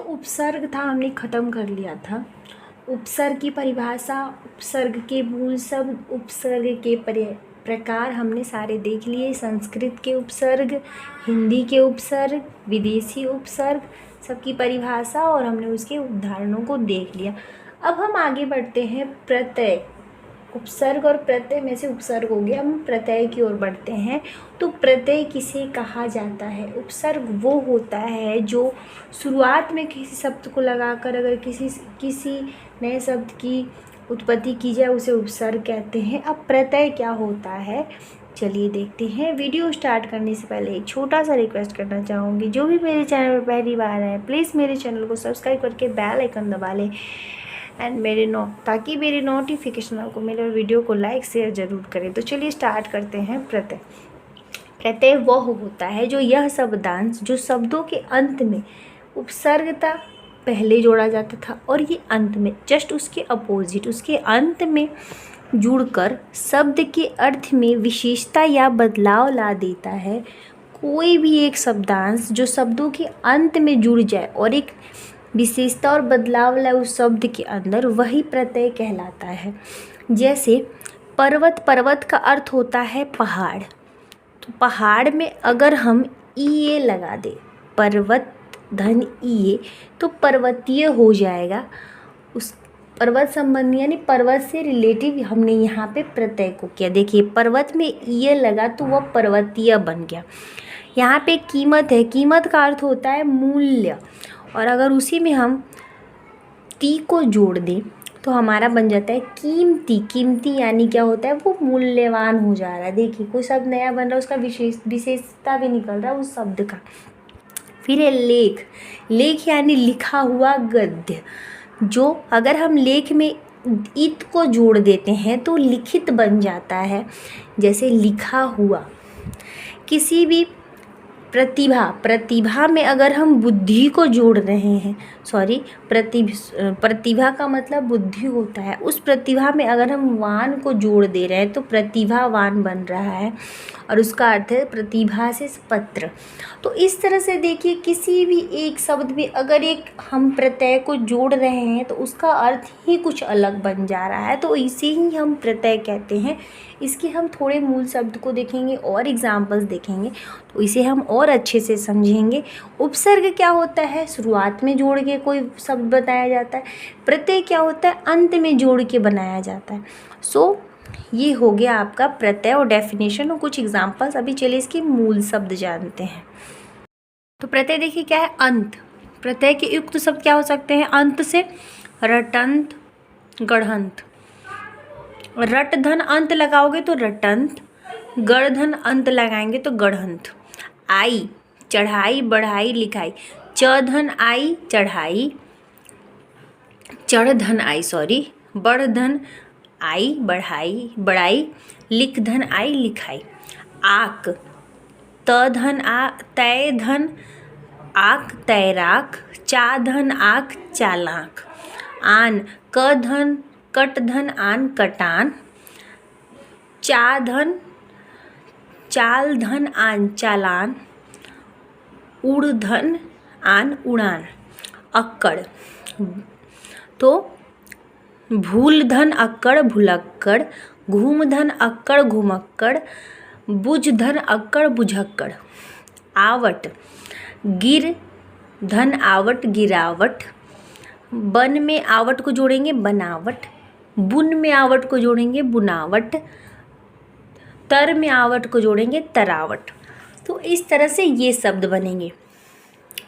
उपसर्ग था, हमने ख़त्म कर लिया था। उपसर्ग की परिभाषा, उपसर्ग के मूल शब्द, उपसर्ग के प्रकार हमने सारे देख लिए। संस्कृत के उपसर्ग, हिंदी के उपसर्ग, विदेशी उपसर्ग, सबकी परिभाषा और हमने उसके उदाहरणों को देख लिया। अब हम आगे बढ़ते हैं प्रत्यय। उपसर्ग और प्रत्यय में से उपसर्ग हो गया, हम प्रत्यय की ओर बढ़ते हैं। तो प्रत्यय किसे कहा जाता है? उपसर्ग वो होता है जो शुरुआत में किसी शब्द को लगाकर अगर किसी नए शब्द की उत्पत्ति की जाए उसे उपसर्ग कहते हैं। अब प्रत्यय क्या होता है, चलिए देखते हैं। वीडियो स्टार्ट करने से पहले एक छोटा सा रिक्वेस्ट करना चाहूँगी, जो भी मेरे चैनल पर पहली बार है प्लीज़ मेरे चैनल को सब्सक्राइब करके बेल आइकन दबा लें एंड ताकि मेरे नोटिफिकेशन आपको मिले, और वीडियो को लाइक शेयर ज़रूर करें। तो चलिए स्टार्ट करते हैं। प्रत्यय। प्रत्यय वह होता है जो यह शब्दांश जो शब्दों के अंत में उपसर्गता पहले जोड़ा जाता था और ये अंत में जस्ट उसके अपोजिट उसके अंत में जुड़कर शब्द के अर्थ में विशेषता या बदलाव ला देता है। कोई भी एक शब्दांश जो शब्दों के अंत में जुड़ जाए और एक विशेषता और बदलाव लाए उस शब्द के अंदर, वही प्रत्यय कहलाता है। जैसे पर्वत, पर्वत का अर्थ होता है पहाड़, तो पहाड़ में अगर हम ई लगा दें, पर्वत धन ई, तो पर्वतीय हो जाएगा। उस पर्वत संबंधी यानी पर्वत से रिलेटिव हमने यहाँ पे प्रत्यय को किया। देखिए पर्वत में ई लगा तो वह पर्वतीय बन गया। यहाँ पे कीमत है, कीमत का अर्थ होता है मूल्य, और अगर उसी में हम ती को जोड़ दें तो हमारा बन जाता है कीमती। कीमती यानी क्या होता है, वो मूल्यवान हो जा रहा है। देखिए कोई शब्द नया बन रहा है, उसका विशेषता भी निकल रहा है उस शब्द का। फिर है लेख। लेख यानी लिखा हुआ गद्य, जो अगर हम लेख में इत को जोड़ देते हैं तो लिखित बन जाता है। जैसे लिखा हुआ। किसी भी प्रतिभा, प्रतिभा में अगर हम बुद्धि को जोड़ रहे हैं, प्रतिभा का मतलब बुद्धि होता है, उस प्रतिभा में अगर हम वान को जोड़ दे रहे हैं तो प्रतिभावान बन रहा है, और उसका अर्थ है प्रतिभा से पत्र। तो इस तरह से देखिए किसी भी एक शब्द में अगर एक हम प्रत्यय को जोड़ रहे हैं तो उसका अर्थ ही कुछ अलग बन जा रहा है, तो इसे ही हम प्रत्यय कहते हैं। इसके हम थोड़े मूल शब्द को देखेंगे और एग्जाम्पल्स देखेंगे तो इसे हम और अच्छे से समझेंगे। उपसर्ग क्या होता है, शुरुआत में जोड़ के कोई शब्द बताया जाता है। प्रत्यय क्या होता है, अंत में जोड़ के बनाया जाता है। ये हो गया आपका प्रत्यय और डेफिनेशन और कुछ एग्जाम्पल्स। अभी चलिए इसके मूल शब्द जानते हैं। तो प्रत्यय देखिए क्या है, अंत। प्रत्यय के युक्त शब्द क्या हो सकते हैं, अंत से रटंत, गढ़ंत। रट धन अंत लगाओगे तो रटंत, गढ़ धन अंत लगाएंगे तो गढ़ंत। आई, चढ़ाई बढ़ाई लिखाई। च धन आई चढ़ाई, चढ़ धन आई बढ़ धन आई बढ़ाई, लिख धन आई लिखाई। आक, त धन आ तय धन आक तैराक, चा धन आक चालाक। आन, क धन कट धन आन कटान, चा धन चाल धन आन चालान, उड़ धन आन उड़ान। अक्कड़, तो भूल धन अक्कड़ भुलक्कड़, घूम धन अक्कड़ घुमक्कड़, बुझ धन अक्कड़ बुझक्कड़। आवट, गिर धन आवट गिरावट, बन में आवट को जोड़ेंगे बनावट, बुन में आवट को जोड़ेंगे बुनावट, तर में आवट को जोड़ेंगे तरावट। तो इस तरह से ये शब्द बनेंगे।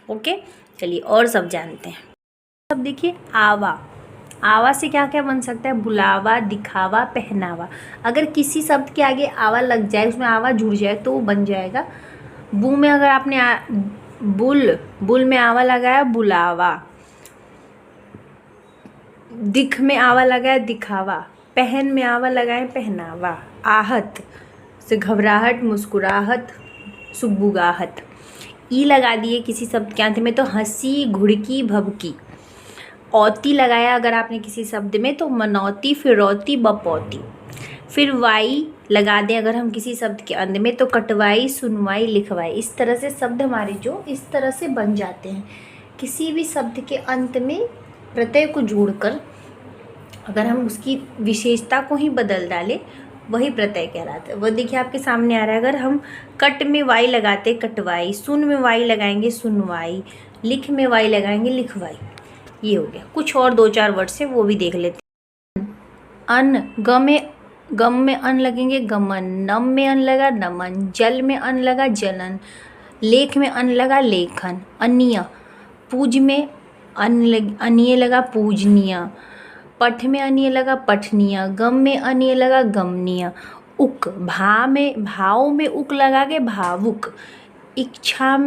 ओके, चलिए और सब जानते हैं। अब देखिए आवा। आवा से क्या क्या बन सकता है, बुलावा, दिखावा, पहनावा। अगर किसी शब्द के आगे आवा लग जाए, उसमें आवा जुड़ जाए तो वो बन जाएगा। बू में अगर आपने बुल में आवा लगाया बुलावा, दिख में आवा लगाया दिखावा, पहन में आवा लगाए पहनावा। आहत से घबराहट, मुस्कुराहट, सुगबुगाहट। ई लगा दिए किसी शब्द के अंत में तो हंसी, घुड़की, भभकी। औती लगाया अगर आपने किसी शब्द में तो मनौती, फिरौती, बपौती। फिर वाई लगा दें अगर हम किसी शब्द के अंत में तो कटवाई, सुनवाई, लिखवाई। इस तरह से शब्द हमारे जो इस तरह से बन जाते हैं। किसी भी शब्द के अंत में प्रत्यय को जोड़कर अगर हम उसकी विशेषता को ही बदल डालें वही प्रत्यय कहलाता है। वो देखिए आपके सामने आ रहा है, अगर हम कट में वाई लगाते कटवाई, सुन में वाई लगाएंगे सुनवाई, लिख में वाई लगाएंगे लिखवाई। ये हो गया। कुछ और 2-4 वर्ड से वो भी देख लेते हैं। गम में अन लगेंगे गमन, नम में अन लगा नमन, जल में अन लगा जलन, लेख में अन लगा लेखन, अन्य पूज में अन्य लगा पूजनीय, पठ में अन्य लगा पठनीय, गम में अन्य लगा गमनीय, उक भाव में उक लगा के भावुक, इच्छा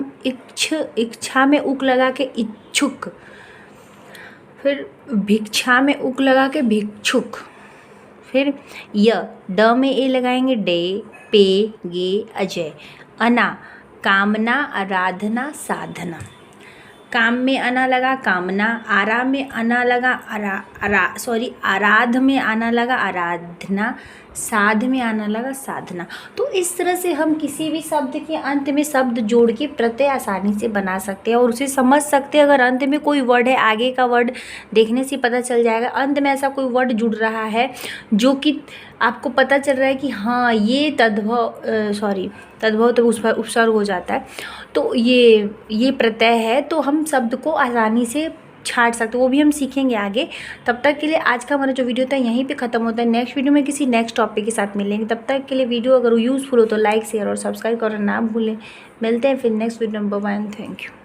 में उक लगा के इच्छुक, फिर भिक्षा में उक लगा के भिक्षुक, फिर ड में ए लगाएंगे डे, पे गे अजय, अना कामना आराधना साधना, काम में अना लगा कामना, आरा में अना लगा आराध में आना लगा आराधना, साध में आना लगा साधना। तो इस तरह से हम किसी भी शब्द के अंत में शब्द जोड़ के प्रत्यय आसानी से बना सकते हैं और उसे समझ सकते हैं। अगर अंत में कोई वर्ड है, आगे का वर्ड देखने से पता चल जाएगा। अंत में ऐसा कोई वर्ड जुड़ रहा है जो कि आपको पता चल रहा है कि हाँ ये तद्भव तो उपसर्ग हो जाता है, तो ये प्रत्यय है, तो हम शब्द को आसानी से छाट सकते, वो भी हम सीखेंगे आगे। तब तक के लिए आज का हमारा जो वीडियो था यहीं पे ख़त्म होता है। नेक्स्ट वीडियो में किसी नेक्स्ट टॉपिक के साथ मिलेंगे। तब तक के लिए वीडियो अगर यूज़फुल हो तो लाइक शेयर और सब्सक्राइब करना ना भूलें। मिलते हैं फिर नेक्स्ट वीडियो में। Bye, thank you.